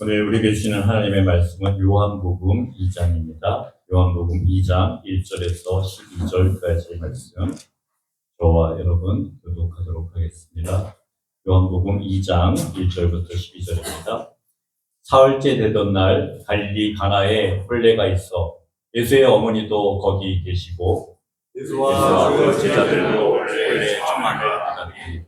오늘 우리에게 주시는 하나님의 말씀은 요한복음 2장입니다. 요한복음 2장 1절에서 12절까지의 말씀, 저와 여러분 교독하도록 하겠습니다. 요한복음 2장 1절부터 12절입니다. 사흘째 되던 날 갈릴리 가나에 혼례가 있어 예수의 어머니도 거기 계시고 예수와 그 제자들도 혼례 청함을 받았더니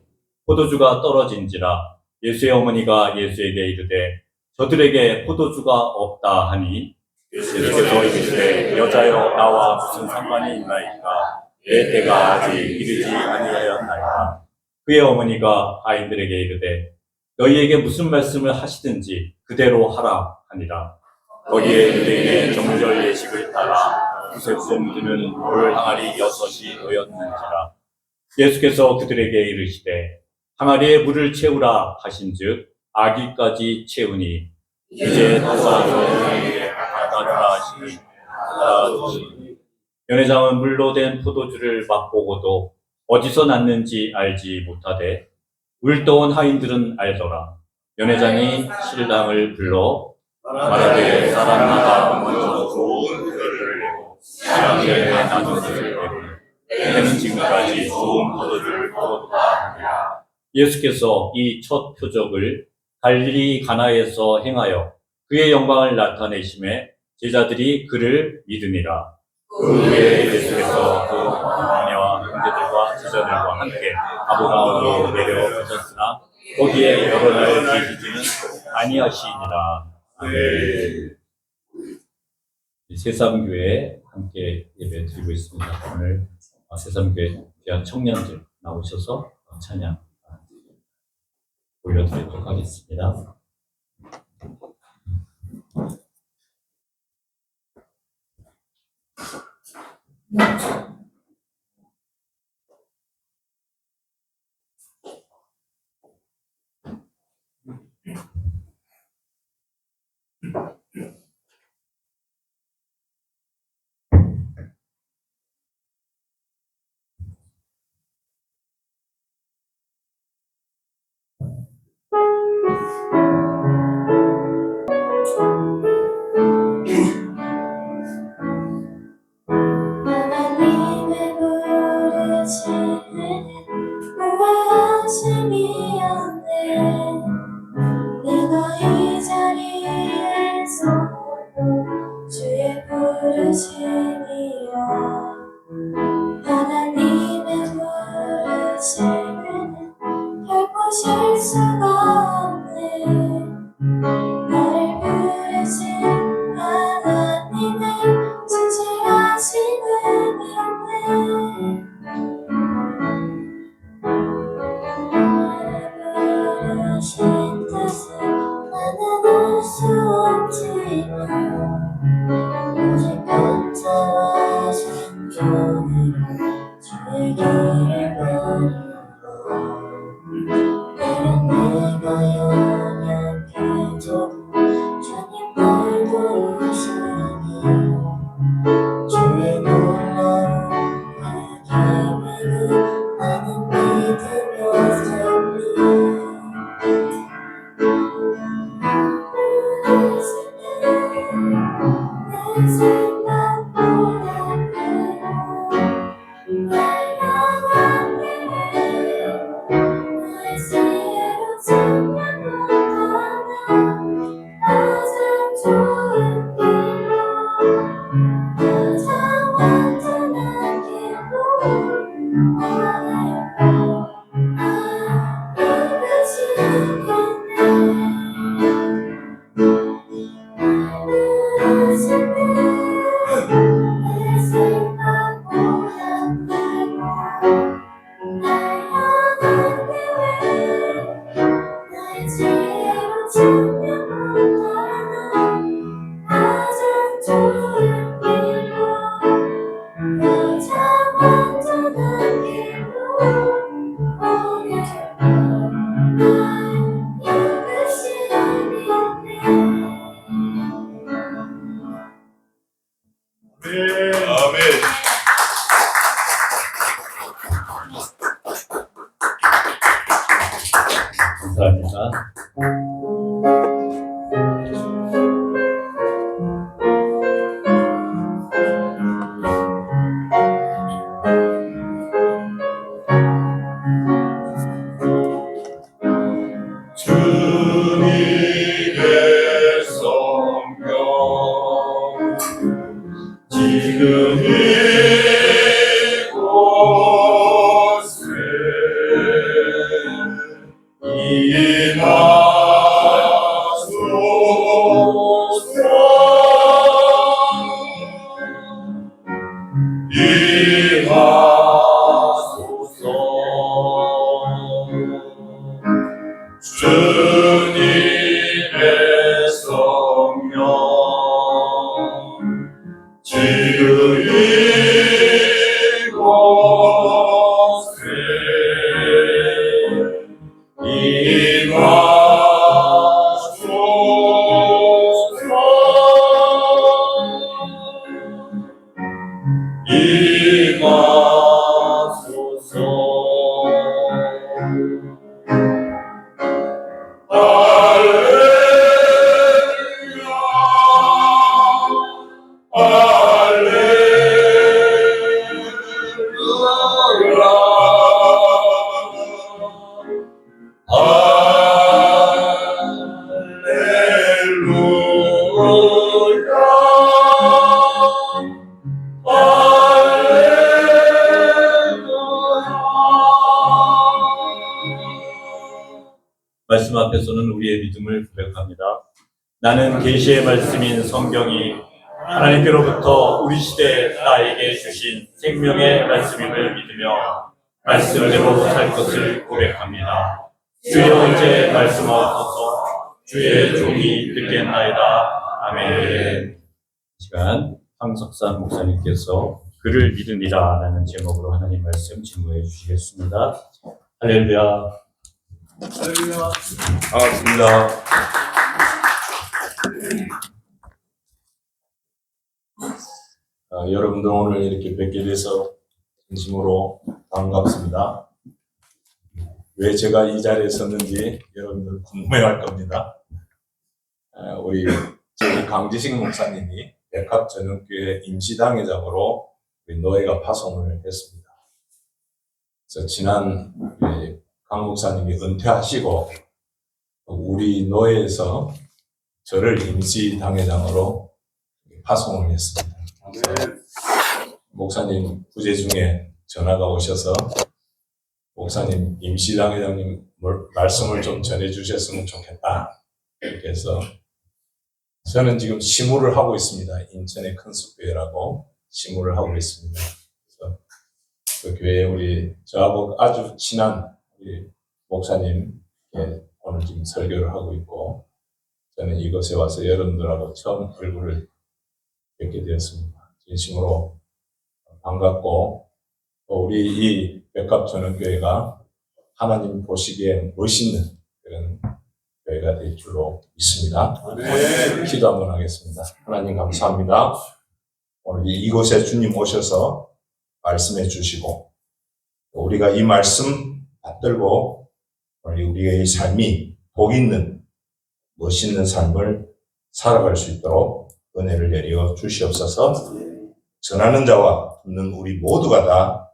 포도주가 떨어진지라 예수의 어머니가 예수에게 이르되 저들에게 포도주가 없다 하니 예수께서 이르시되 여자여 나와 무슨 상관이 있나이까 내 때가 아직 이르지 아니하였나이까. 그의 어머니가 아이들에게 이르되 너희에게 무슨 말씀을 하시든지 그대로 하라 하니라. 거기에 유대인의 정절 예식을 따라 두세 묻는 돌 항아리 6이 놓였는지라. 예수께서 그들에게 이르시되 항아리에 물을 채우라 하신즉 아기까지 채우니 이제 다사 너희에게 갖다 주라 하시니 갖다 주시니 연회장은 물로 된 포도주를 맛보고도 어디서 났는지 알지 못하되 물떠온 하인들은 알더라. 연회장이 신랑을 불러 말하되 사람마다 먼저 좋은 포도주를 내고 신랑에게 낮은 것을 내고 내는 지금까지 좋은 포도주를 퍼왔다 하니라. 예수께서 이 첫 표적을 갈릴리 가나에서 행하여 그의 영광을 나타내심에 제자들이 그를 믿으니라. 그 후에 예수께서 그 어머니와 형제들과 제자들과 함께 아브라함으로 내려가셨으나 거기에 여러 날 계시지는 아니하시니라. 아멘. 새삼교회에 함께 예배 드리고 있습니다. 오늘 새삼교회 귀한 청년들 나오셔서 찬양 올려드리도록 하겠습니다. 하나님의 부르심에 무관심이었네. 내가 이 자리에 서고 주의 부르심이여. 하나님의 부르심에는 결코 실수가 없네. 나를 부르신 하나님의 진실하신 은혜네. 나를 부르신 뜻을 나는 알 수 없지만 오직 감사와 순종으로 주의 길을 걸으고 때론 내가 연약해져도 주님 날 도우시니 주의 놀라운 그 기능을 나는 믿으며 살리. 내 생각보다 크고 날 향하게 나의 지혜로 참여 못하나 가장 좋은 길로 가장 완전한 길로 원하였고 이끄시겠네. 내 생각보다 크고 날 향한 계획 나의 지혜로 참여 못하나 가장 좋은 길로 가장 완전한 길로 원하였고 날 이끄시겠네. 아멘. 감사합니다. 말씀 앞에서는 우리의 믿음을 고백합니다. 나는 계시의 말씀인 성경이 하나님께로부터 우리 시대에 나에게 주신 생명의 말씀임을 믿으며 말씀대로 살 것을 고백합니다. 주여 이제 말씀하옵소서. 주의 종이 듣겠나이다. 아멘. 이 시간 황석산 목사님께서 그를 믿으리라 라는 제목으로 하나님 말씀 증거해 주시겠습니다. 할렐루야. 반갑습니다. 여러분들 오늘 이렇게 뵙게 돼서 진심으로 반갑습니다. 왜 제가 이 자리에 섰는지 여러분들 궁금해할 겁니다. 우리 저희 강지식 목사님이 백합전용교회 임시당회장으로 우리 노예가 파송을 했습니다. 그래서 지난 강 목사님이 은퇴하시고 우리 노예에서 저를 임시당회장으로 파송을 했습니다. 목사님 부재 중에 전화가 오셔서 목사님 임시당회장님 말씀을 좀 전해주셨으면 좋겠다. 이렇게 해서 저는 지금 시무를 하고 있습니다. 인천의 큰숲교회라고 시무를 하고 있습니다. 그래서 그 교회에 우리 저하고 아주 친한 우리 목사님 오늘 지금 설교를 하고 있고 저는 이곳에 와서 여러분들하고 처음 얼굴을 뵙게 되었습니다. 진심으로 반갑고 또 우리 이 백합전원교회가 하나님 보시기에 멋있는 그런 교회가 될 줄로 믿습니다. 네. 기도 한번 하겠습니다. 하나님 감사합니다. 오늘 이곳에 주님 오셔서 말씀해 주시고 우리가 이 말씀 받들고 우리의 삶이 복 있는 멋있는 삶을 살아갈 수 있도록 은혜를 내려 주시옵소서. 전하는 자와 듣는 우리 모두가 다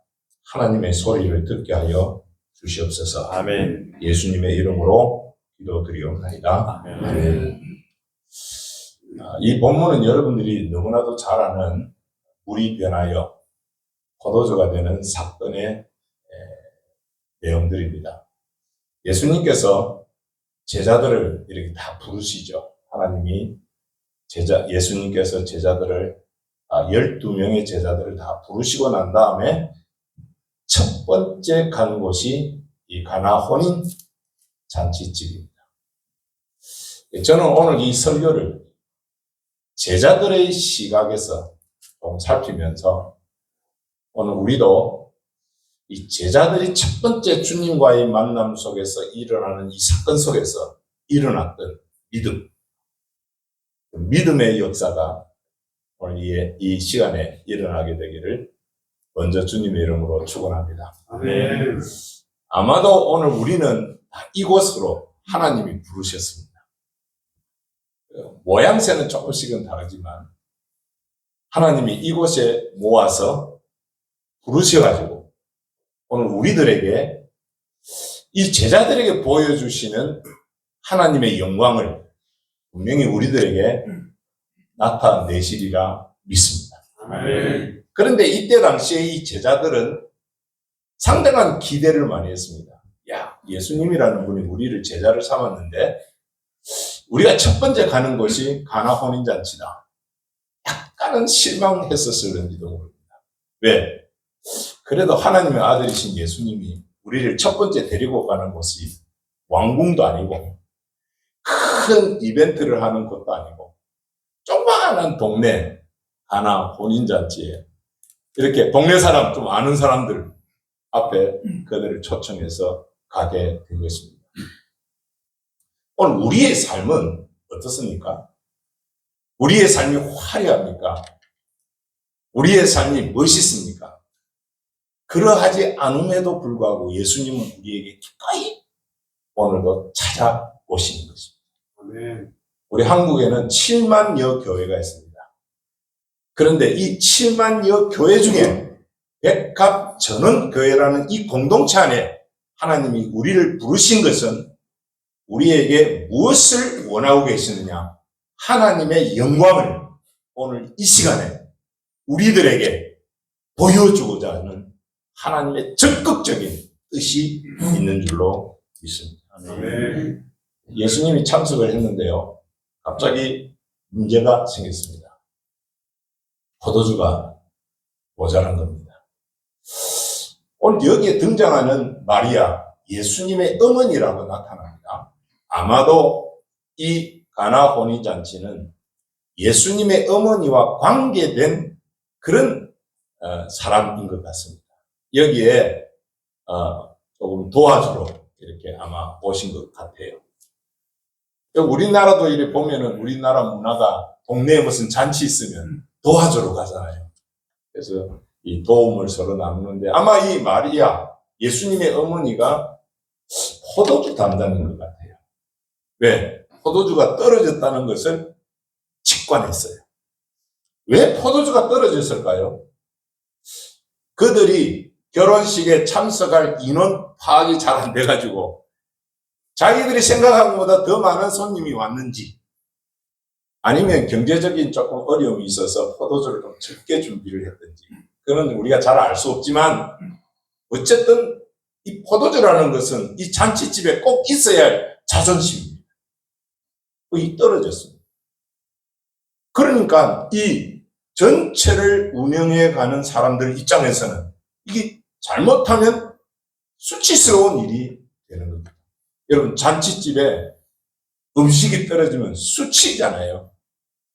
하나님의 소리를 듣게 하여 주시옵소서. 아멘. 예수님의 이름으로 기도드리옵나이다. 아멘. 이 본문은 여러분들이 너무나도 잘 아는 물이 변하여 포도주가 되는 사건의 내용들입니다. 예수님께서 제자들을 이렇게 다 부르시죠. 하나님이 예수님께서 제자들을 12명의 제자들을 다 부르시고 난 다음에 첫 번째 간 곳이 이 가나 혼인 잔치집입니다. 저는 오늘 이 설교를 제자들의 시각에서 좀 살피면서 오늘 우리도 이 제자들이 첫 번째 주님과의 만남 속에서 일어나는 이 사건 속에서 일어났던 믿음의 역사가 오늘 이 시간에 일어나게 되기를 먼저 주님의 이름으로 축원합니다. 아멘. 아마도 오늘 우리는 이곳으로 하나님이 부르셨습니다. 모양새는 조금씩은 다르지만 하나님이 이곳에 모아서 부르셔가지고 오늘 우리들에게 이 제자들에게 보여주시는 하나님의 영광을 분명히 우리들에게 나타내시리라 믿습니다. 아멘. 그런데 이때 당시에 이 제자들은 상당한 기대를 많이 했습니다. 야, 예수님이라는 분이 우리를 제자를 삼았는데 우리가 첫 번째 가는 곳이 가나 혼인잔치다. 약간은 실망했었을는지도 모릅니다. 왜? 그래도 하나님의 아들이신 예수님이 우리를 첫 번째 데리고 가는 곳이 왕궁도 아니고 큰 이벤트를 하는 곳도 아니고 조그마한 동네 가나 혼인잔치에 이렇게 동네 사람 좀 아는 사람들 앞에 그들을 초청해서 가게 된 것입니다. 오늘 우리의 삶은 어떻습니까? 우리의 삶이 화려합니까? 우리의 삶이 멋있습니까? 그러하지 않음에도 불구하고 예수님은 우리에게 기꺼이 오늘도 찾아오시는 것입니다. 우리 한국에는 7만여 교회가 있습니다. 그런데 이 7만여 교회 중에 백합 전원교회라는 이 공동체 안에 하나님이 우리를 부르신 것은 우리에게 무엇을 원하고 계시느냐? 하나님의 영광을 오늘 이 시간에 우리들에게 보여주고자 하는 하나님의 적극적인 뜻이 있는 줄로 믿습니다. 예수님이 참석을 했는데요. 갑자기 문제가 생겼습니다. 포도주가 모자란 겁니다. 오늘 여기에 등장하는 마리아, 예수님의 어머니라고 나타납니다. 아마도 이 가나 혼인잔치는 예수님의 어머니와 관계된 그런 사람인 것 같습니다. 여기에 조금 도와주러 이렇게 아마 오신 것 같아요. 우리나라도 이렇게 보면은 우리나라 문화가 동네에 무슨 잔치 있으면 도와주러 가잖아요. 그래서 이 도움을 서로 나누는데 아마 이 마리아, 예수님의 어머니가 포도주 담당인 것 같아요. 왜? 포도주가 떨어졌다는 것을 직관했어요. 왜 포도주가 떨어졌을까요? 그들이 결혼식에 참석할 인원 파악이 잘 안 돼가지고 자기들이 생각한 것보다 더 많은 손님이 왔는지 아니면 경제적인 조금 어려움이 있어서 포도주를 좀 적게 준비를 했든지 그건 우리가 잘 알 수 없지만 어쨌든 이 포도주라는 것은 이 잔치집에 꼭 있어야 할 자존심입니다. 그게 떨어졌습니다. 그러니까 이 전체를 운영해 가는 사람들 입장에서는 이게 잘못하면 수치스러운 일이 되는 겁니다. 여러분 잔치집에 음식이 떨어지면 수치잖아요.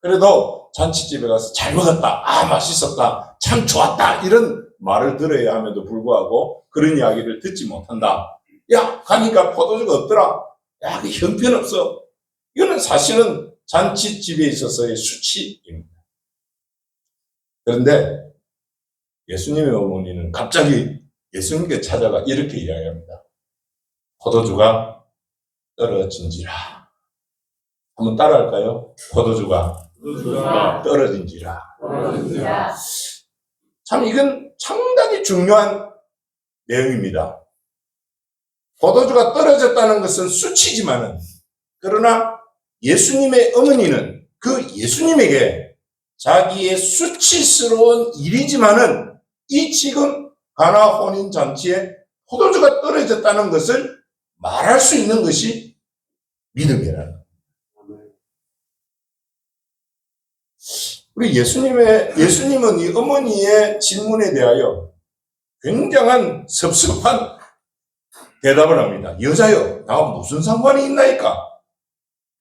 그래도 잔치집에 가서 잘 먹었다, 아 맛있었다, 참 좋았다 이런 말을 들어야 함에도 불구하고 그런 이야기를 듣지 못한다. 야 가니까 포도주가 없더라. 야 그 형편없어. 이거는 사실은 잔치집에 있어서의 수치입니다. 그런데 예수님의 어머니는 갑자기 예수님께 찾아가 이렇게 이야기합니다. 포도주가 떨어진지라. 한번 따라할까요? 포도주가 떨어진지라. 참 이건 상당히 중요한 내용입니다. 포도주가 떨어졌다는 것은 수치지만은 그러나 예수님의 어머니는 그 예수님에게 자기의 수치스러운 일이지만은 이 지금 가나 혼인 잔치에 포도주가 떨어졌다는 것을 말할 수 있는 것이 믿음이라는 거예요. 우리 예수님은 이 어머니의 질문에 대하여 굉장한 섭섭한 대답을 합니다. 여자여, 나와 무슨 상관이 있나이까?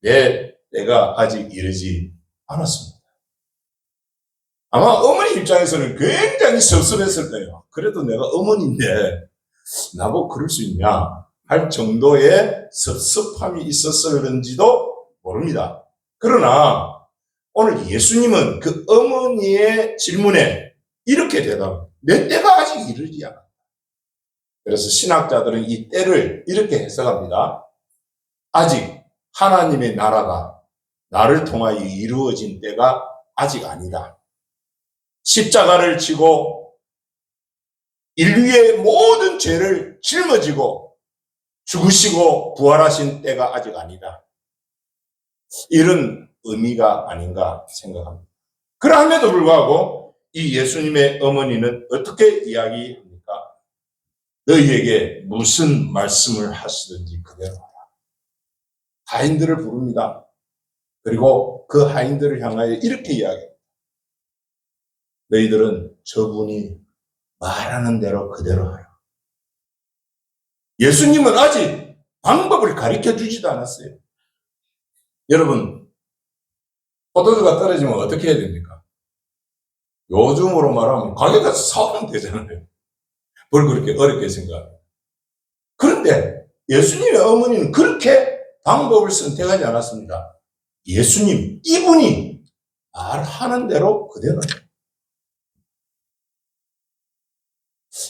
내 때가 아직 이르지 않았습니다. 아마 어머니 입장에서는 굉장히 섭섭했을 거예요. 그래도 내가 어머니인데 나보고 그럴 수 있냐 할 정도의 섭섭함이 있었을는지도 모릅니다. 그러나 오늘 예수님은 그 어머니의 질문에 이렇게 대답합니다. 내 때가 아직 이르지 않았다. 그래서 신학자들은 이 때를 이렇게 해석합니다. 아직 하나님의 나라가 나를 통하여 이루어진 때가 아직 아니다. 십자가를 지고 인류의 모든 죄를 짊어지고 죽으시고 부활하신 때가 아직 아니다. 이런 의미가 아닌가 생각합니다. 그럼에도 불구하고 이 예수님의 어머니는 어떻게 이야기합니까? 너희에게 무슨 말씀을 하시든지 그대로 하라. 하인들을 부릅니다. 그리고 그 하인들을 향하여 이렇게 이야기합니다. 너희들은 저분이 말하는 대로 그대로 하라. 예수님은 아직 방법을 가르쳐 주지도 않았어요. 여러분, 포도주가 떨어지면 어떻게 해야 됩니까? 요즘으로 말하면 가게 가서 사오면 되잖아요. 뭘 그렇게 어렵게 생각합니까? 그런데 예수님의 어머니는 그렇게 방법을 선택하지 않았습니다. 예수님, 이분이 말하는 대로 그대로 해요.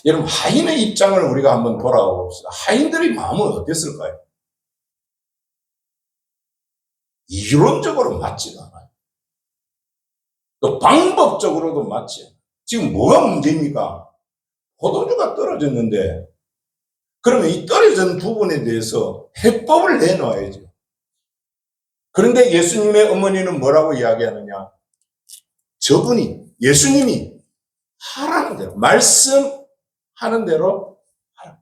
여러분, 하인의 입장을 우리가 한번 돌아가 봅시다. 하인들의 마음은 어땠을까요? 이론적으로 맞지가 않아요. 또 방법적으로도 맞지 않아요. 지금 뭐가 문제입니까? 포도주가 떨어졌는데 그러면 이 떨어진 부분에 대해서 해법을 내놔야죠. 그런데 예수님의 어머니는 뭐라고 이야기하느냐? 예수님이 하라는 대로, 말씀하는 대로 하라.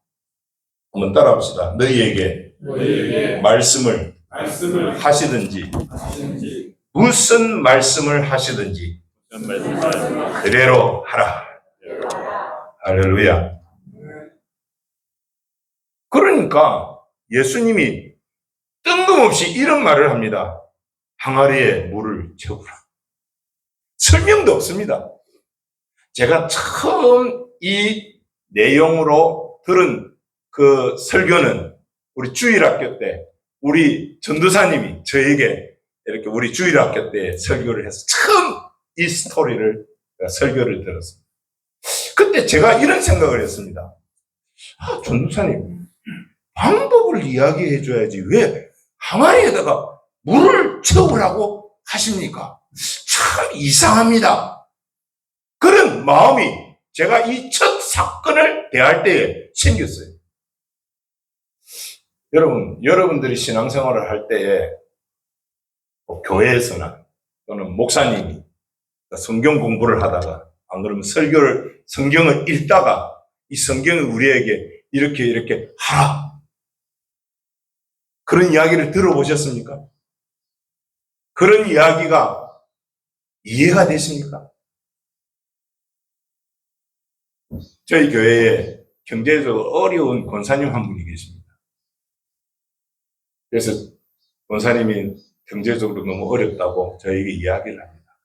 한번 따라합시다. 너희에게 말씀을 하시든지 무슨 말씀을 하시든지 그대로 하라. 할렐루야. 그러니까 예수님이 뜬금없이 이런 말을 합니다. 항아리에 물을 채우라. 설명도 없습니다. 제가 처음 이 내용으로 들은 그 설교는 우리 주일학교 때 우리 전도사님이 저에게 이렇게 우리 주일학교 때 설교를 해서 처음 이 스토리를 설교를 들었습니다. 그때 제가 이런 생각을 했습니다. 전도사님, 방법을 이야기해 줘야지 왜 항아리에다가 물을 채우라고 하십니까? 참 이상합니다. 그런 마음이 제가 이 첫 사건을 대할 때에 생겼어요. 여러분들이 신앙생활을 할 때에 교회에서나 또는 목사님이 성경 공부를 하다가 안 그러면 성경을 읽다가 이 성경을 우리에게 이렇게 하라. 그런 이야기를 들어보셨습니까? 그런 이야기가 이해가 되십니까? 저희 교회에 경제적으로 어려운 권사님 한 분이 계십니다. 그래서 권사님이 경제적으로 너무 어렵다고 저에게 이야기를 합니다.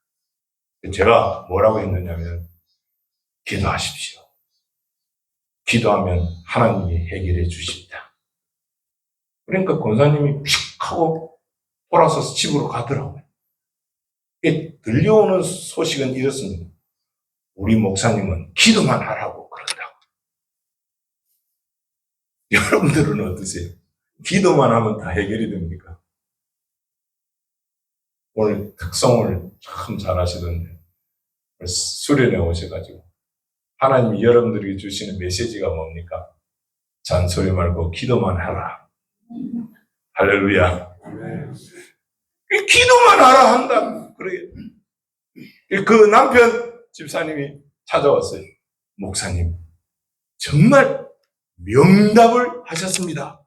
제가 뭐라고 했느냐면 기도하십시오. 기도하면 하나님이 해결해 주십니다. 그러니까 권사님이 픽 하고 돌아서서 집으로 가더라고요. 들려오는 소식은 이렇습니다. 우리 목사님은 기도만 하라고 그런다고. 여러분들은 어떠세요? 기도만 하면 다 해결이 됩니까? 오늘 특성을 참 잘하시던데 수련회 오셔가지고 하나님이 여러분들에게 주시는 메시지가 뭡니까? 잔소리 말고 기도만 하라. 할렐루야. 기도만 하라 한다. 그래. 그 남편 집사님이 찾아왔어요. 목사님, 정말 명답을 하셨습니다.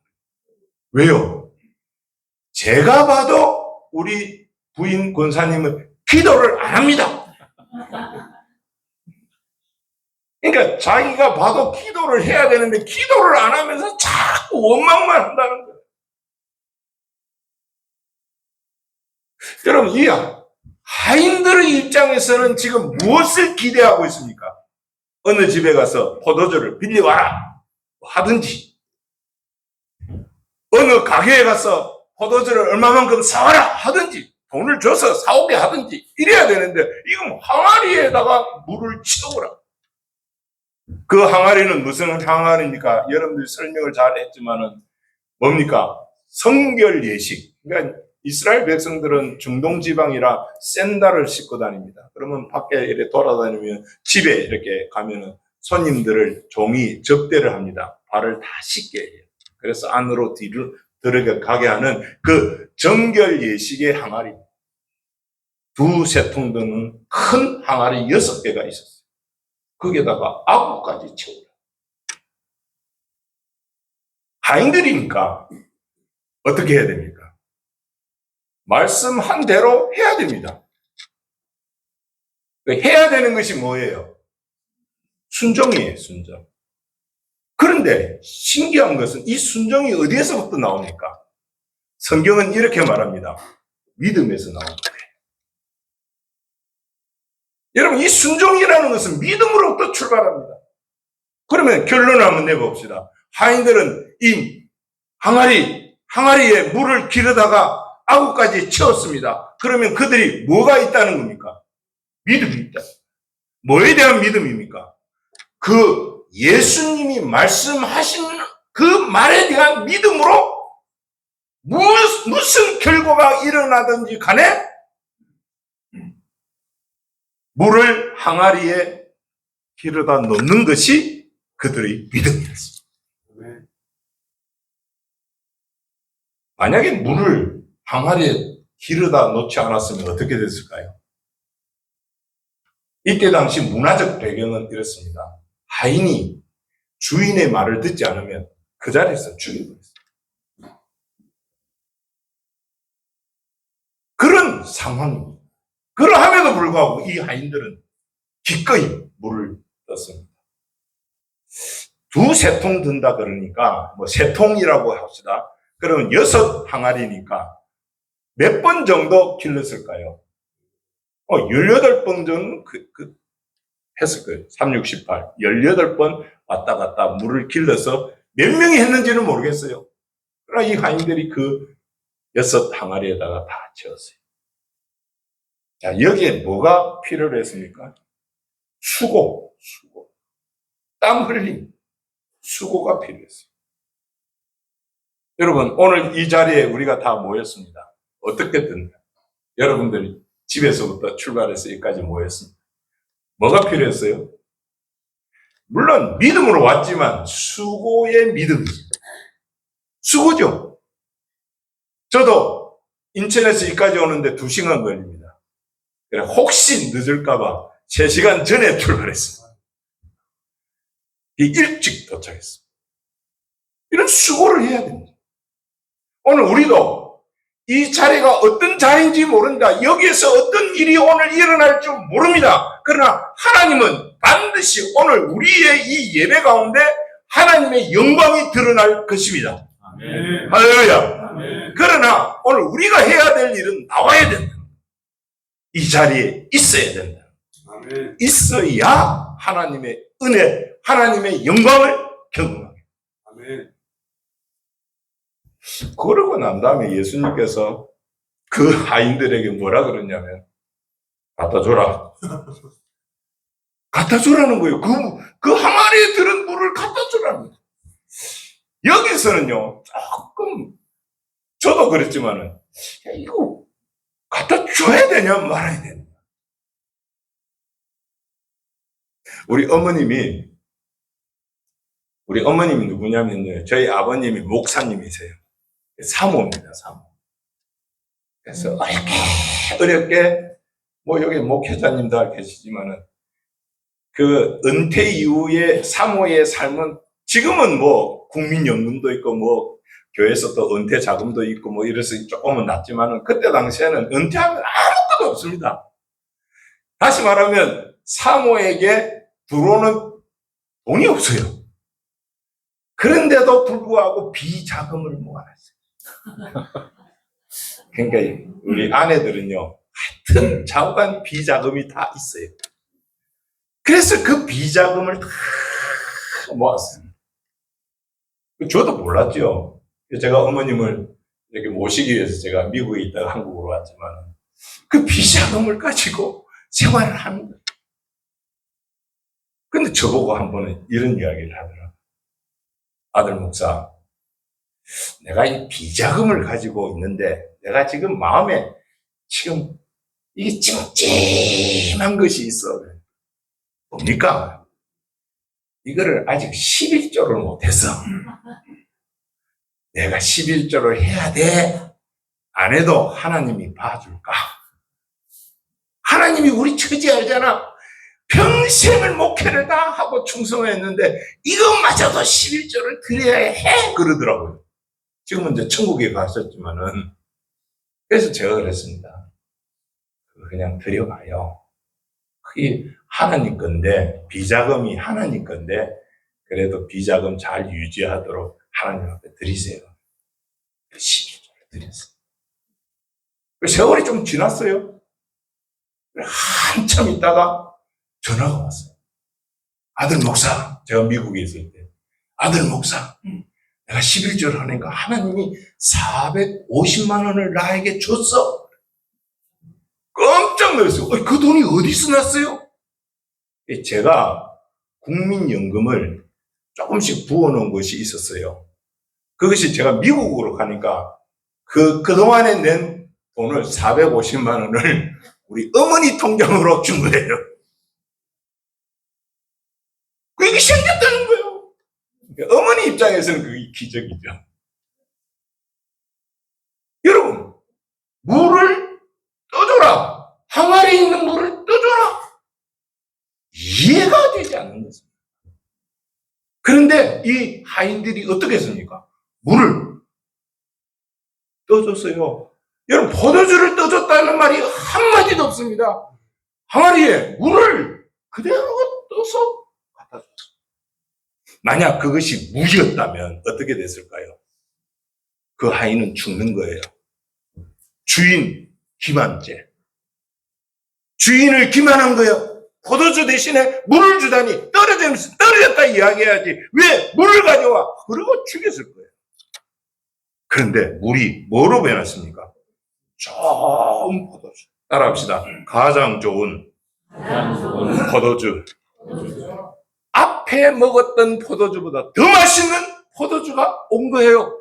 왜요? 제가 봐도 우리 부인 권사님은 기도를 안 합니다. 그러니까 자기가 봐도 기도를 해야 되는데 기도를 안 하면서 자꾸 원망만 한다는 거예요. 여러분, 이 하인들의 입장에서는 지금 무엇을 기대하고 있습니까? 어느 집에 가서 포도주를 빌려와라 하든지, 어느 가게에 가서 포도주를 얼마만큼 사와라 하든지, 돈을 줘서 사오게 하든지 이래야 되는데 이건 항아리에다가 물을 채우라. 그 항아리는 무슨 항아리입니까? 여러분들이 설명을 잘 했지만은 뭡니까? 성결 예식. 그러니까 이스라엘 백성들은 중동 지방이라 샌들을 신고 다닙니다. 그러면 밖에 이렇게 돌아다니면 집에 이렇게 가면은 손님들을 종이 접대를 합니다. 발을 다 씻게 해요. 그래서 안으로 뒤로 들어가게 하는 그 정결 예식의 항아리. 두세 통 드는 큰 항아리 6개가 있었어요. 거기에다가 아구까지 채우라. 하인들이니까 어떻게 해야 됩니까? 말씀한 대로 해야 됩니다. 해야 되는 것이 뭐예요? 순종이에요, 순종. 그런데 신기한 것은 이 순종이 어디에서부터 나옵니까? 성경은 이렇게 말합니다. 믿음에서 나온 거예요. 여러분, 이 순종이라는 것은 믿음으로부터 출발합니다. 그러면 결론을 한번 내봅시다. 하인들은 이 항아리에 물을 기르다가 아구까지 채웠습니다. 그러면 그들이 뭐가 있다는 겁니까? 믿음이 있다. 뭐에 대한 믿음입니까? 그 예수님이 말씀하신 그 말에 대한 믿음으로 무슨 결과가 일어나든지 간에 물을 항아리에 길어다 넣는 것이 그들의 믿음이었습니다. 만약에 물을 항아리에 길어다 놓지 않았으면 어떻게 됐을까요? 이때 당시 문화적 배경은 이렇습니다. 하인이 주인의 말을 듣지 않으면 그 자리에서 죽여버렸어요. 그런 상황입니다. 그러함에도 불구하고 이 하인들은 기꺼이 물을 떴습니다. 2-3통 든다 그러니까 뭐 3통이라고 합시다. 그러면 6 항아리니까 몇 번 정도 길렀을까요? 18번 정도 했을 거예요. 3, 6, 18. 18번 왔다 갔다 물을 길러서 몇 명이 했는지는 모르겠어요. 그러나 이 하인들이 그 6 항아리에다가 다 채웠어요. 자, 여기에 뭐가 필요했습니까? 수고. 땀 흘림. 수고가 필요했어요. 여러분, 오늘 이 자리에 우리가 다 모였습니다. 어떻게든 여러분들이 집에서부터 출발해서 여기까지 모였습니다. 뭐가 필요했어요? 물론 믿음으로 왔지만 수고의 믿음이죠. 수고죠. 저도 인천에서 여기까지 오는데 2시간 걸립니다. 그래 혹시 늦을까봐 3시간 전에 출발했습니다. 일찍 도착했습니다. 이런 수고를 해야 됩니다. 오늘 우리도 이 자리가 어떤 자리인지 모른다. 여기에서 어떤 일이 오늘 일어날 줄 모릅니다. 그러나 하나님은 반드시 오늘 우리의 이 예배 가운데 하나님의 영광이 드러날 것입니다. 아멘. 할렐루야. 아멘. 그러나 오늘 우리가 해야 될 일은 나와야 된다. 이 자리에 있어야 된다. 아멘. 있어야 하나님의 은혜, 하나님의 영광을 경험합니다. 아멘. 그러고 난 다음에 예수님께서 그 하인들에게 뭐라 그러냐면 갖다 줘라. 갖다 주라는 거예요. 그 항아리에 들은 물을 갖다 주라는 거예요. 여기서는요, 조금, 저도 그랬지만은, 야, 이거 갖다 줘야 되냐, 말아야 되냐. 우리 어머님이 누구냐면요, 저희 아버님이 목사님이세요. 사모입니다, 사모. 그래서 어렵게, 뭐 여기 목회자님도 계시지만은, 그 은퇴 이후에 사모의 삶은 지금은 뭐 국민연금도 있고 뭐 교회에서 또 은퇴 자금도 있고 뭐 이래서 조금은 낫지만은 그때 당시에는 은퇴하면 아무것도 없습니다. 다시 말하면 사모에게 들어오는 돈이 없어요. 그런데도 불구하고 비자금을 모아놨어요. 그러니까 우리 아내들은요, 하여튼 좌우간 비자금이 다 있어요. 그래서 그 비자금을 다 모았어요. 저도 몰랐죠. 제가 어머님을 이렇게 모시기 위해서 제가 미국에 있다가 한국으로 왔지만 그 비자금을 가지고 생활을 하는 거예요. 근데 저보고 한 번은 이런 이야기를 하더라고요. 아들 목사, 내가 이 비자금을 가지고 있는데 내가 지금 마음에 지금 이게 찜찜한 것이 있어. 뭡니까? 이거를 아직 11조를 못해서 내가 11조를 해야 돼. 안 해도 하나님이 봐줄까? 하나님이 우리 처지 알잖아. 평생을 목회를 다 하고 충성했는데 이것마저도 11조를 드려야 해. 그러더라고요. 지금은 이제 천국에 가셨지만은. 그래서 제가 그랬습니다. 그냥 드려봐요. 그게 하나님 건데, 비자금이 하나님 건데, 그래도 비자금 잘 유지하도록 하나님 앞에 드리세요. 11조를 드렸어요. 세월이 좀 지났어요. 한참 있다가 전화가 왔어요. 아들 목사, 제가 미국에 있을 때, 아들 목사, 내가 11조를 하니까 하나님이 450만 원을 나에게 줬어. 깜짝 놀랐어요. 그 돈이 어디서 났어요? 제가 국민연금을 조금씩 부어놓은 것이 있었어요. 그것이 제가 미국으로 가니까 그동안에 낸 돈을 450만 원을 우리 어머니 통장으로 준 거예요. 그게 생겼다는 거예요. 어머니 입장에서는 그게 기적이죠. 여러분, 물을 떠줘라. 항아리에 있는 물을 떠줘라. 이해가 되지 않는 것입니다. 그런데 이 하인들이 어떻게 했습니까? 물을 떠줬어요. 여러분, 포도주를 떠줬다는 말이 한마디도 없습니다. 항아리에 물을 그대로 떠서 갖다 줬어요. 만약 그것이 무기였다면 어떻게 됐을까요? 그 하인은 죽는 거예요. 주인 기만죄. 주인을 기만한 거예요. 포도주 대신에 물을 주다니 떨어졌다 이야기해야지. 왜 물을 가져와? 그러고 죽였을 거예요. 그런데 물이 뭐로 변했습니까? 좋은 포도주. 따라합시다. 가장 좋은 포도주. 앞에 먹었던 포도주보다 더 맛있는 포도주가 온 거예요.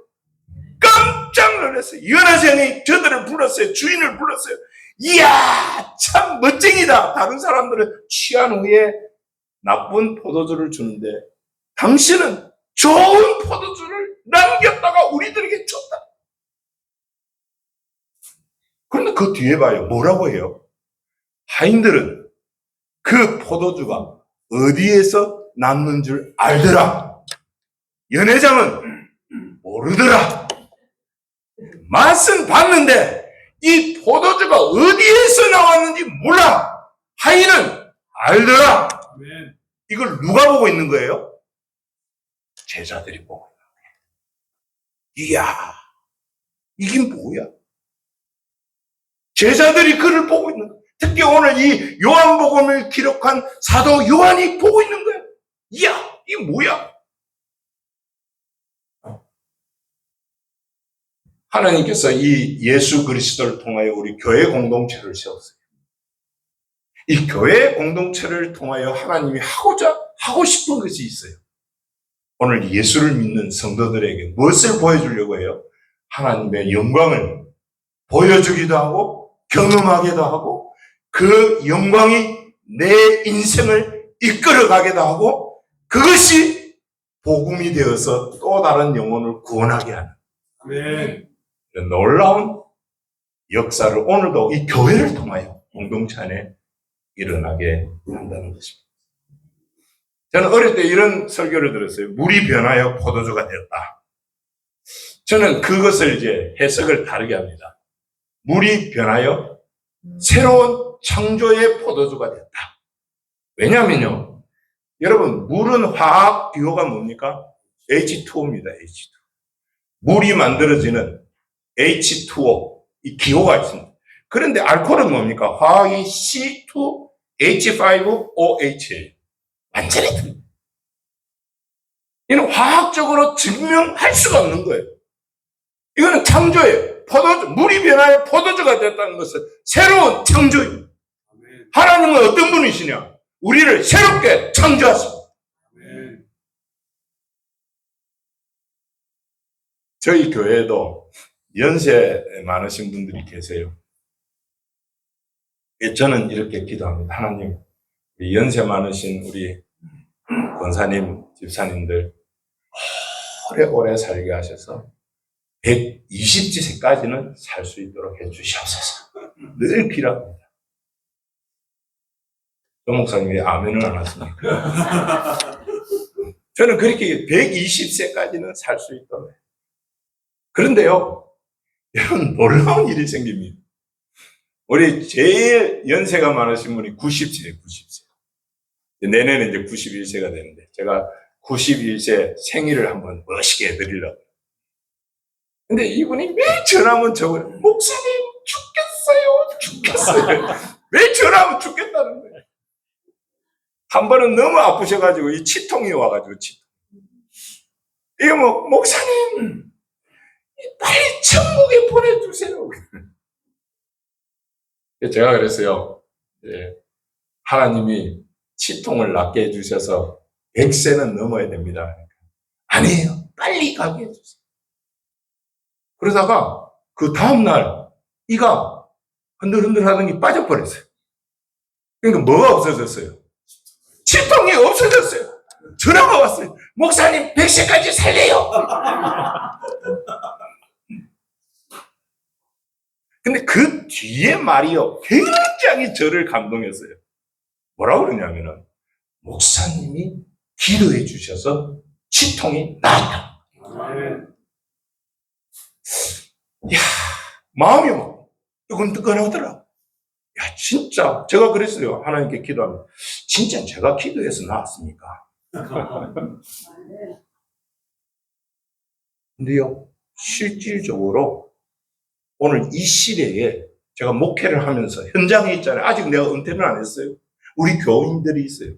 깜짝 놀랐어요. 연하장이 저들을 불렀어요. 주인을 불렀어요. 이야, 참 멋쟁이다. 다른 사람들은 취한 후에 나쁜 포도주를 주는데 당신은 좋은 포도주를 남겼다가 우리들에게 줬다. 그런데 그 뒤에 봐요. 뭐라고 해요? 하인들은 그 포도주가 어디에서 났는 줄 알더라. 연회장은 모르더라. 맛은 봤는데 이 포도주가 어디에서 나왔는지 몰라. 하인은 알더라. 아멘. 이걸 누가 보고 있는 거예요? 제자들이 보고 있는 거예요. 이야, 이게 뭐야? 제자들이 그를 보고 있는 거예요. 특히 오늘 이 요한복음을 기록한 사도 요한이 보고 있는 거예요. 이야, 이게 뭐야? 하나님께서 이 예수 그리스도를 통하여 우리 교회 공동체를 세웠어요. 이 교회 공동체를 통하여 하나님이 하고 싶은 것이 있어요. 오늘 예수를 믿는 성도들에게 무엇을 보여주려고 해요? 하나님의 영광을 보여주기도 하고 경험하기도 하고 그 영광이 내 인생을 이끌어가기도 하고 그것이 복음이 되어서 또 다른 영혼을 구원하게 하는 아멘. 놀라운 역사를 오늘도 이 교회를 통하여 공동체 안에 일어나게 한다는 것입니다. 저는 어릴 때 이런 설교를 들었어요. 물이 변하여 포도주가 되었다. 저는 그것을 이제 해석을 다르게 합니다. 물이 변하여 새로운 창조의 포도주가 됐다. 왜냐하면요, 여러분, 물은 화학 기호가 뭡니까? H2O입니다. H2O. 물이 만들어지는 H2O, 이 기호가 있습니다. 그런데 알코올은 뭡니까? 화학이 C2H5OH예요. 완전히 틀립니다. 이는 화학적으로 증명할 수가 없는 거예요. 이거는 창조예요. 포도주, 물이 변하여 포도주가 됐다는 것은 새로운 창조입니다. 아멘. 하나님은 어떤 분이시냐? 우리를 새롭게 창조하십니다. 아멘. 저희 교회에도 연세 많으신 분들이 계세요. 저는 이렇게 기도합니다. 하나님, 우리 연세 많으신 우리 권사님, 집사님들 오래오래 살게 하셔서 120세까지는 살 수 있도록 해주시옵소서. 늘 기도합니다. 조 목사님이 아멘을 안 하십니까? 저는 그렇게 120세까지는 살 수 있도록. 그런데요, 여러분, 놀라운 일이 생깁니다. 우리 제일 연세가 많으신 분이 90세예요, 90세. 내년에 이제 91세가 되는데, 제가 91세 생일을 한번 멋있게 해드리려고. 근데 이분이 매일 전화하면 저거예요. 목사님, 죽겠어요. 매일 전화하면 죽겠다는 거예요. 한 번은 너무 아프셔가지고, 이 치통이 와가지고, 치통. 이거 뭐, 목사님, 빨리 천국에 보내주세요. 제가 그랬어요. 하나님이 치통을 낫게 해주셔서 100세는 넘어야 됩니다. 아니에요. 빨리 가게 해주세요. 그러다가 그 다음날 이가 흔들흔들 하던 게 빠져버렸어요. 그러니까 뭐가 없어졌어요? 치통이 없어졌어요. 전화가 왔어요. 목사님 100세까지 살래요. 근데 그 뒤에 말이요, 굉장히 저를 감동했어요. 뭐라고 그러냐면은, 목사님이 기도해 주셔서 치통이 나았다. 아멘. 이야, 마음이 막 뜨끈뜨끈하더라. 야, 진짜 제가 그랬어요. 하나님께 기도하면, 진짜 제가 기도해서 나았습니까? 근데요, 실질적으로 오늘 이 시대에 제가 목회를 하면서 현장에 있잖아요. 아직 내가 은퇴는 안 했어요. 우리 교인들이 있어요.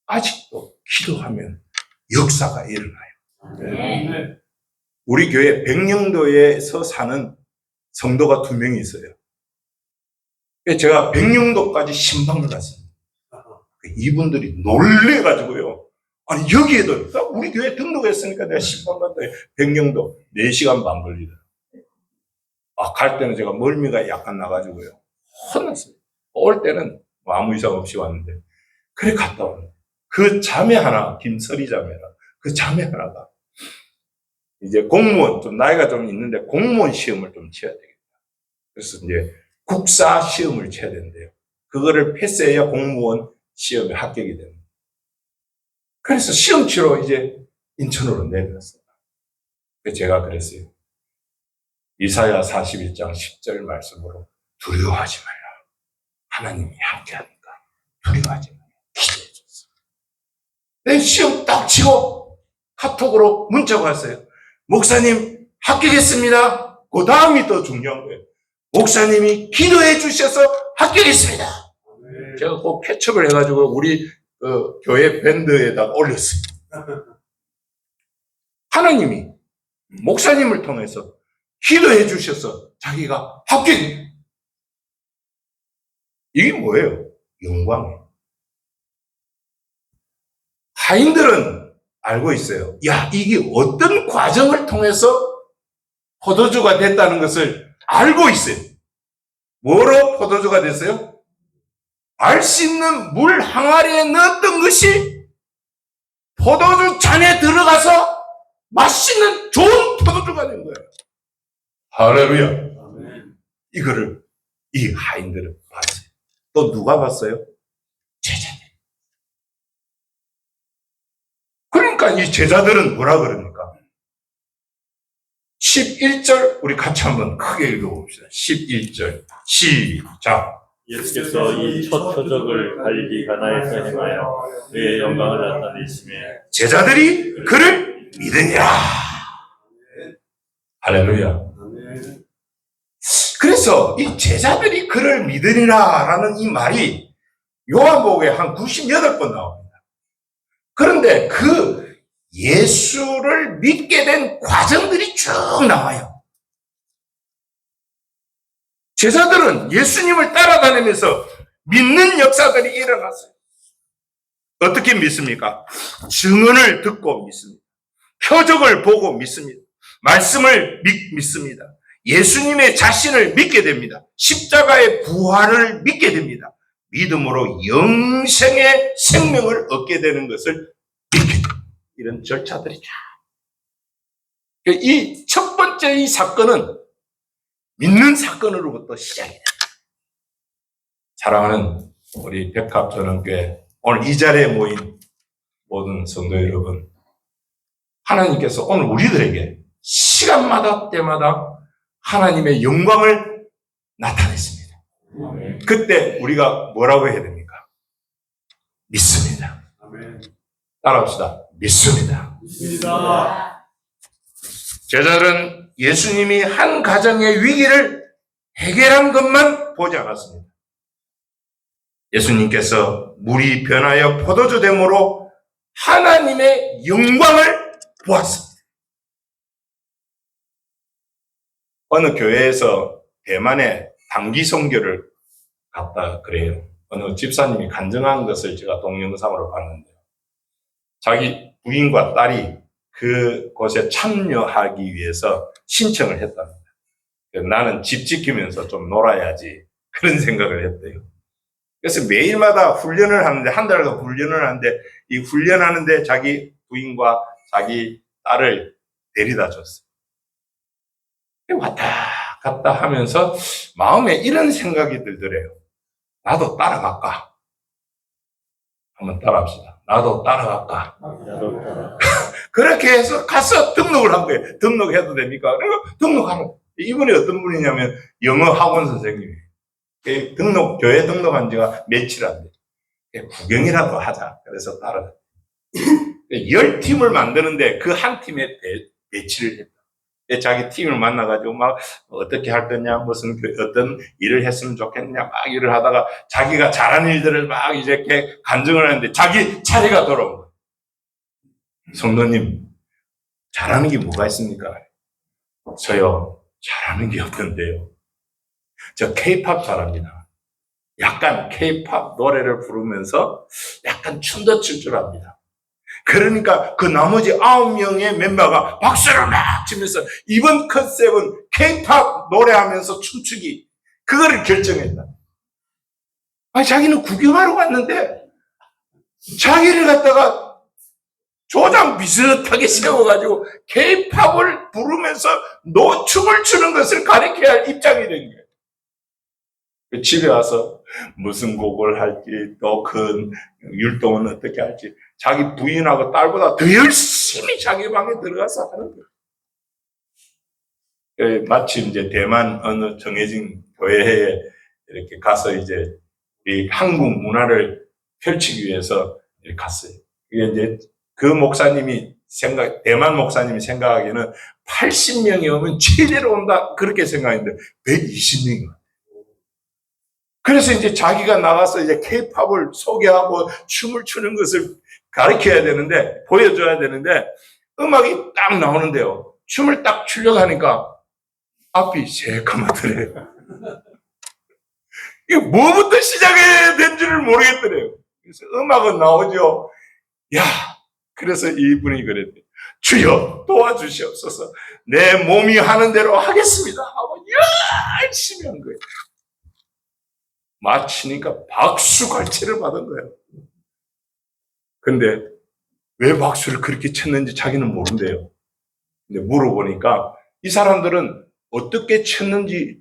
아직도 기도하면 역사가 일어나요. 네. 우리 교회 백령도에서 사는 성도가 2명이 있어요. 제가 백령도까지 신방을 갔습니다. 이분들이 놀래가지고요. 아니, 여기에도 우리 교회 등록했으니까 내가 신방 간다. 백령도 4시간 반 걸리더라고요. 갈 때는 제가 멀미가 약간 나가지고요. 혼났어요. 올 때는 아무 이상 없이 왔는데. 그래 갔다 왔는데. 그 자매 하나, 김설이 자매라. 그 자매 하나가 이제 공무원, 좀 나이가 좀 있는데 공무원 시험을 좀 쳐야 되겠다. 그래서 이제 국사 시험을 쳐야 된대요. 그거를 패스해야 공무원 시험에 합격이 됩니다. 그래서 시험 치러 이제 인천으로 내려갔어요. 그래서 제가 그랬어요. 이사야 41장 10절 말씀으로 두려워하지 말라. 하나님이 함께하니까 두려워하지 말라. 기도해 줬어요. 내 시험 딱 치고 카톡으로 문자가 왔어요. 목사님 합격했습니다. 그 다음이 더 중요한 거예요. 목사님이 기도해 주셔서 합격했습니다. 아멘. 제가 꼭 캐첩을 해가지고 우리 교회 밴드에다 올렸어요. 하나님이 목사님을 통해서 기도해 주셔서 자기가 합격이에요. 이게 뭐예요? 영광이에요. 하인들은 알고 있어요. 야, 이게 어떤 과정을 통해서 포도주가 됐다는 것을 알고 있어요. 뭐로 포도주가 됐어요? 알 수 있는 물 항아리에 넣었던 것이 포도주 잔에 들어가서 맛있는 좋은 포도주가 된 거예요. 할렐루야. 아멘. 이거를 이 하인들은 봤어요. 또 누가 봤어요? 제자들. 그러니까 이 제자들은 뭐라 그럽니까? 11절 우리 같이 한번 크게 읽어봅시다. 11절 시작. 예수께서 이 첫 표적을 갈릴리 가나에서 행하여 그의 영광을 나타내시며 제자들이 그를 믿으니라. 할렐루야. 아멘. 그래서 이 제자들이 그를 믿으리라라는 이 말이 요한복음에 한 98번 나옵니다. 그런데 그 예수를 믿게 된 과정들이 쭉 나와요. 제자들은 예수님을 따라다니면서 믿는 역사들이 일어났어요. 어떻게 믿습니까? 증언을 듣고 믿습니다. 표적을 보고 믿습니다. 말씀을 믿습니다. 예수님의 자신을 믿게 됩니다. 십자가의 부활을 믿게 됩니다. 믿음으로 영생의 생명을 얻게 되는 것을 믿게 됩니다. 이런 절차들이 쫙. 이 첫 번째 이 사건은 믿는 사건으로부터 시작이 됩니다. 사랑하는 우리 백합전원교회 오늘 이 자리에 모인 모든 성도 여러분, 하나님께서 오늘 우리들에게 시간마다 때마다 하나님의 영광을 나타냈습니다. 그때 우리가 뭐라고 해야 됩니까? 믿습니다. 아멘. 따라합시다. 믿습니다. 믿습니다. 제자들은 예수님이 한 가정의 위기를 해결한 것만 보지 않았습니다. 예수님께서 물이 변하여 포도주 됨으로 하나님의 영광을 보았습니다. 어느 교회에서 대만에 단기 선교를 갔다 그래요. 어느 집사님이 간증한 것을 제가 동영상으로 봤는데요. 자기 부인과 딸이 그곳에 참여하기 위해서 신청을 했답니다. 나는 집 지키면서 좀 놀아야지. 그런 생각을 했대요. 그래서 매일마다 훈련을 하는데, 한 달간 훈련을 하는데, 이 훈련하는데 자기 부인과 자기 딸을 데려다 줬어요. 왔다 갔다 하면서 마음에 이런 생각이 들더래요. 나도 따라갈까? 한번 따라합시다. 나도 따라갈까? 그렇게 해서 가서 등록을 한 거예요. 등록해도 됩니까? 그리고 등록하는. 이분이 어떤 분이냐면 영어 학원 선생님이에요. 교회 등록한 지가 며칠 안 돼. 구경이라도 하자. 그래서 따라가. 10팀을 만드는데 그 한 팀에 배치를 했다. 자기 팀을 만나가지고 막 어떻게 할 거냐, 무슨 어떤 일을 했으면 좋겠냐, 막 일을 하다가 자기가 잘하는 일들을 막 이렇게 간증을 하는데 자기 차례가 돌아온 거예요. 성도님, 잘하는 게 뭐가 있습니까? 저요, 잘하는 게 없는데요. 저 K-팝 잘합니다. 약간 K-팝 노래를 부르면서 약간 춤도 출 줄 압니다. 그러니까 그 나머지 9명의 멤버가 박수를 막 치면서 이번 컨셉은 K-팝 노래하면서 춤추기. 그거를 결정했다. 아니, 자기는 구경하러 갔는데 자기를 갖다가 조장 비슷하게 세워가지고 K-팝을 부르면서 춤을 추는 것을 가르쳐야 할 입장이 된 거예요. 집에 와서 무슨 곡을 할지, 또 그 율동은 어떻게 할지, 자기 부인하고 딸보다 더 열심히 자기 방에 들어가서 하는 거예요. 마침 이제 대만 어느 정해진 교회에 이렇게 가서 이제 우리 한국 문화를 펼치기 위해서 이렇게 갔어요. 이게 이제 그 목사님이 대만 목사님이 생각하기에는 80명이 오면 최대로 온다, 그렇게 생각했는데 120명이 왔어요. 그래서 이제 자기가 나가서 이제 K-팝을 소개하고 춤을 추는 것을 가르쳐야 되는데, 보여줘야 되는데, 음악이 딱 나오는데요. 춤을 딱 추려고 하니까 앞이 새까맣더래요. 이게 뭐부터 시작해야 되는지를 모르겠더래요. 그래서 음악은 나오죠. 야, 그래서 이분이 그랬대요. 주여 도와주시옵소서. 내 몸이 하는 대로 하겠습니다 하고 열심히 한 거예요. 마치니까 박수갈채를 받은 거예요. 근데 왜 박수를 그렇게 쳤는지 자기는 모른대요. 근데 물어보니까 이 사람들은 어떻게 쳤는지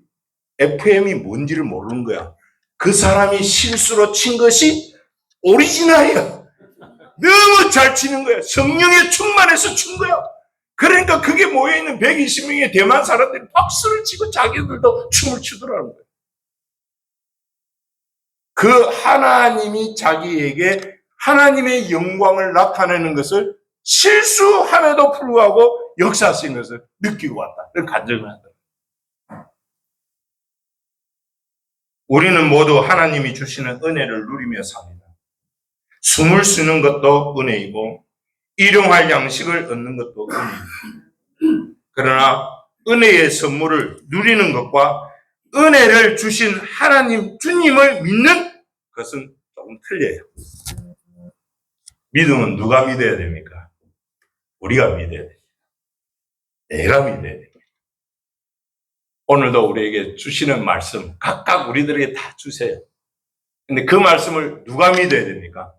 FM이 뭔지를 모르는 거야. 그 사람이 실수로 친 것이 오리지널이야. 너무 잘 치는 거야. 성령에 충만해서 친 거야. 그러니까 그게 모여있는 120명의 대만 사람들이 박수를 치고 자기들도 춤을 추더라는 거야. 그 하나님이 자기에게 하나님의 영광을 나타내는 것을 실수함에도 불구하고 역사하신 것을 느끼고 왔다. 그런 간증을 한다. 우리는 모두 하나님이 주시는 은혜를 누리며 삽니다. 숨을 쉬는 것도 은혜이고 일용할 양식을 얻는 것도 은혜입니다. 그러나 은혜의 선물을 누리는 것과 은혜를 주신 하나님 주님을 믿는 것은 조금 틀려요. 믿음은 누가 믿어야 됩니까? 우리가 믿어야 돼요. 내가 믿어야 돼요. 오늘도 우리에게 주시는 말씀 각각 우리들에게 다 주세요. 근데 그 말씀을 누가 믿어야 됩니까?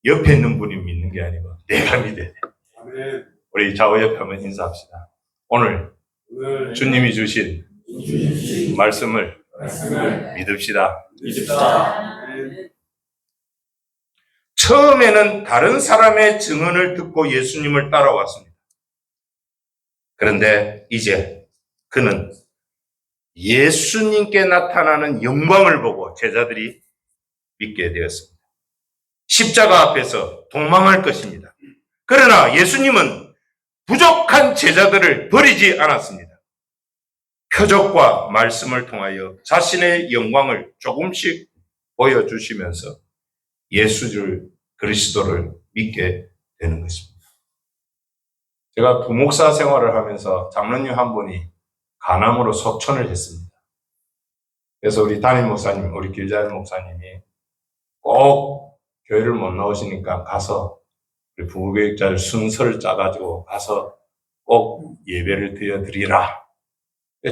옆에 있는 분이 믿는 게 아니고 내가 믿어야 돼요. 아멘. 우리 좌우 옆에 한번 인사합시다. 오늘 주님이 주신 말씀을 믿읍시다. 처음에는 다른 사람의 증언을 듣고 예수님을 따라왔습니다. 그런데 이제 그는 예수님께 나타나는 영광을 보고 제자들이 믿게 되었습니다. 십자가 앞에서 도망할 것입니다. 그러나 예수님은 부족한 제자들을 버리지 않았습니다. 표적과 말씀을 통하여 자신의 영광을 조금씩 보여주시면서 예수를 그리스도를 믿게 되는 것입니다. 제가 부목사 생활을 하면서 장로님 한 분이 간암으로 소천을 했습니다. 그래서 우리 담임 목사님, 우리 길자연 목사님이 꼭 교회를 못 나오시니까 가서 우리 부교육자를 순서를 짜가지고 가서 꼭 예배를 드려드리라.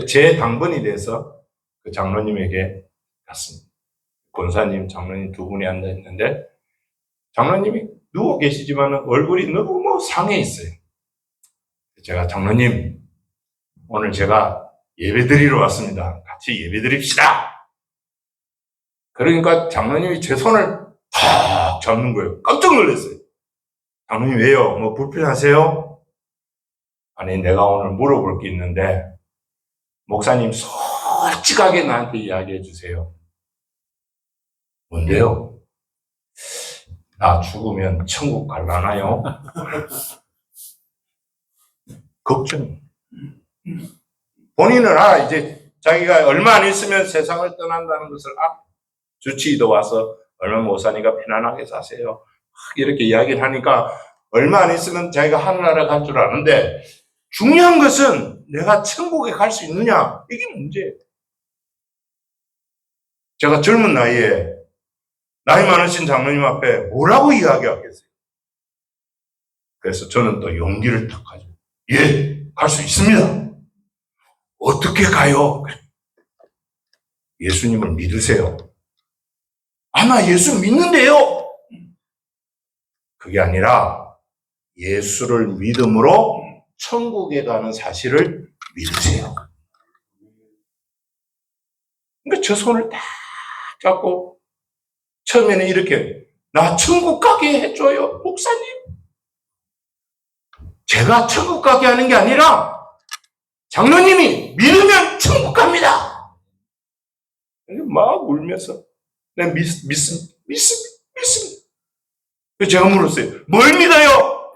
제 당번이 돼서 그 장로님에게 갔습니다. 권사님, 장로님 두 분이 앉아 있는데 장로님이 누워 계시지만 얼굴이 너무 상해 있어요. 제가 장로님, 오늘 제가 예배 드리러 왔습니다. 같이 예배 드립시다. 그러니까 장로님이 제 손을 탁 잡는 거예요. 깜짝 놀랐어요. 장로님 왜요? 뭐 불편하세요? 아니, 내가 오늘 물어볼 게 있는데 목사님 솔직하게 나한테 이야기해 주세요. 뭔데요? 나 죽으면 천국 갈라나요? 걱정. 본인은 이제 자기가 얼마 안 있으면 세상을 떠난다는 것을 주치의도 와서 얼마 못 사니까 편안하게 사세요. 이렇게 이야기를 하니까 얼마 안 있으면 자기가 하늘나라 갈 줄 아는데 중요한 것은 내가 천국에 갈 수 있느냐? 이게 문제예요. 제가 젊은 나이에 나이 많으신 장로님 앞에 뭐라고 이야기하겠어요? 그래서 저는 또 용기를 탁 가지고 예, 갈 수 있습니다. 어떻게 가요? 예수님을 믿으세요. 나 예수 믿는데요. 그게 아니라 예수를 믿음으로 천국에 가는 사실을 믿으세요. 그러니까 저 손을 딱 잡고 처음에는 이렇게 나 천국 가게 해줘요, 목사님. 제가 천국 가게 하는 게 아니라 장로님이 믿으면 천국 갑니다. 막 울면서 내가 믿습니다. 제가 물었어요. 뭘 믿어요?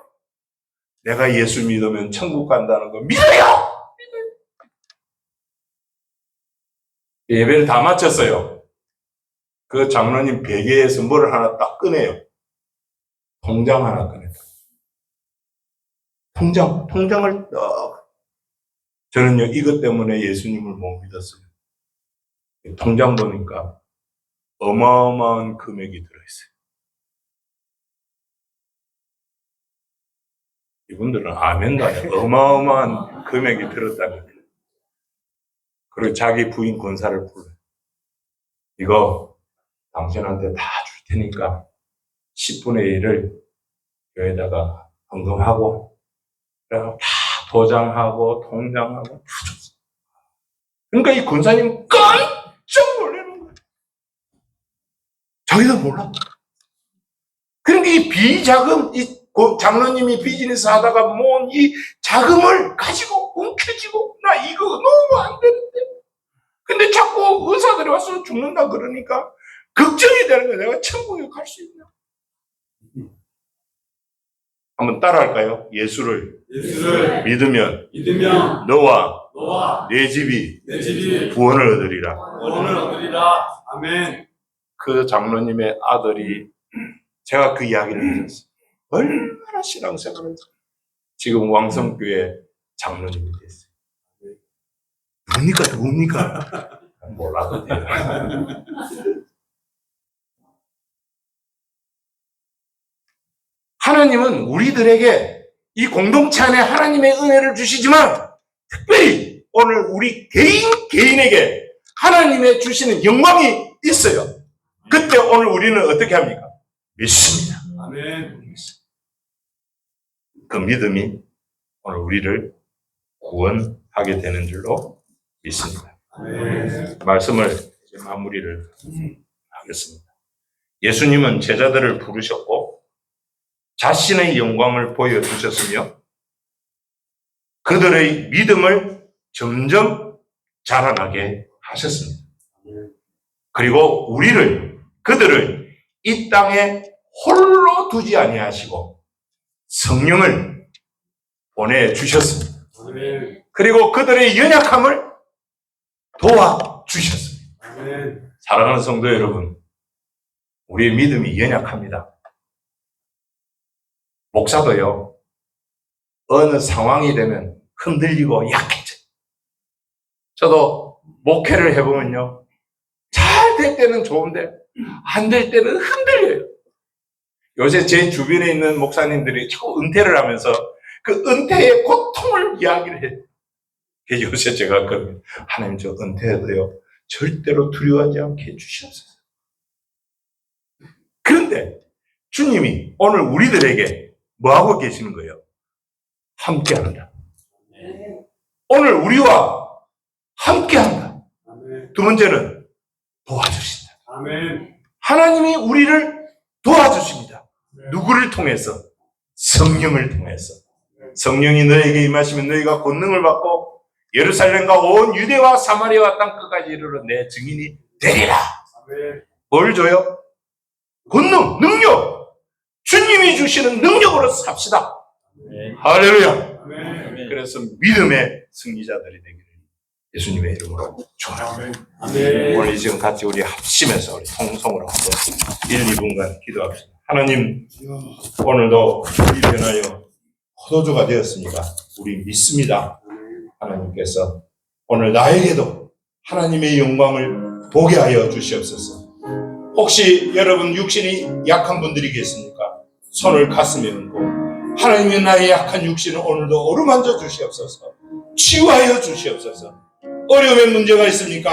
내가 예수 믿으면 천국 간다는 거 믿어요. 예배를 다 마쳤어요. 그 장로님 베개에서 뭐를 하나 딱 꺼내요. 통장 하나 꺼냈다. 통장을 딱. 저는요, 이것 때문에 예수님을 못 믿었어요. 통장 보니까 어마어마한 금액이 들어있어요. 이분들은 아멘도 안 해요. 어마어마한 금액이 들었다는 거예요. 그리고 자기 부인 권사를 불러요. 이거 당신한테 다 줄 테니까 10분의 1을 교회에다가 헌금하고 다 도장하고 통장하고 다 줬어요. 그러니까 이 권사님 깜짝 놀라는 거예요. 자기도 몰라. 그러니까 이 비자금, 장로님이 비즈니스 하다가 모은 이 자금을 가지고 움켜쥐고 나 이거 너무 안 되는데. 근데 자꾸 의사들이 와서 죽는다 그러니까 걱정이 되는 거야. 내가 천국에 갈 수 있나? 한번 따라할까요? 예수를 믿으면 너와 내 집이 구원을 얻으리라. 아멘. 그 장로님의 아들이 제가 그 이야기를 들었어요. 얼마나 신앙생활을 했어요. 지금 왕성교회 장로님이 됐어요. 누굽니까? 몰라도 돼요. 하나님은 우리들에게 이 공동체 안에 하나님의 은혜를 주시지만 특별히 오늘 우리 개인에게 하나님의 주시는 영광이 있어요. 그때 오늘 우리는 어떻게 합니까? 믿습니다. 아멘. 그 믿음이 오늘 우리를 구원하게 되는 줄로 믿습니다. 아멘. 말씀을 이제 마무리를 하겠습니다. 예수님은 제자들을 부르셨고 자신의 영광을 보여주셨으며 그들의 믿음을 점점 자라나게 하셨습니다. 그리고 그들을 이 땅에 홀로 두지 아니하시고 성령을 보내주셨습니다. 아멘. 그리고 그들의 연약함을 도와주셨습니다. 아멘. 사랑하는 성도 여러분, 우리의 믿음이 연약합니다. 목사도요, 어느 상황이 되면 흔들리고 약해져요. 저도 목회를 해보면요, 잘 될 때는 좋은데 안 될 때는 흔들려요. 요새 제 주변에 있는 목사님들이 자꾸 은퇴를 하면서 그 은퇴의 고통을 이야기를 해요. 그래서 요새 제가 그러면 하나님 저 은퇴해도요 절대로 두려워하지 않게 해주시옵소서. 그런데 주님이 오늘 우리들에게 뭐하고 계시는 거예요? 함께한다. 오늘 우리와 함께한다. 두 번째는 도와주신다. 아멘. 하나님이 우리를 도와주십니다. 누구를 통해서? 성령을 통해서. 성령이 너에게 임하시면 너희가 권능을 받고 예루살렘과 온 유대와 사마리아와 땅 끝까지 이르러 내 증인이 되리라. 아멘. 뭘 줘요? 권능, 능력. 주님이 주시는 능력으로 삽시다. 아멘. 할렐루야. 아멘. 그래서 믿음의 승리자들이 되기를 예수님의 이름으로 축원합니다. 아멘. 오늘 이 시간 같이 우리 합심해서 우리 통성으로 한번 1, 2분간 기도합시다. 하나님, 오늘도 우리 변하여 포도주가 되었으니까 우리 믿습니다. 하나님께서 오늘 나에게도 하나님의 영광을 보게 하여 주시옵소서. 혹시 여러분 육신이 약한 분들이 계십니까? 손을 가슴에 얹고 하나님의 나의 약한 육신을 오늘도 어루만져 주시옵소서. 치유하여 주시옵소서. 어려움의 문제가 있습니까?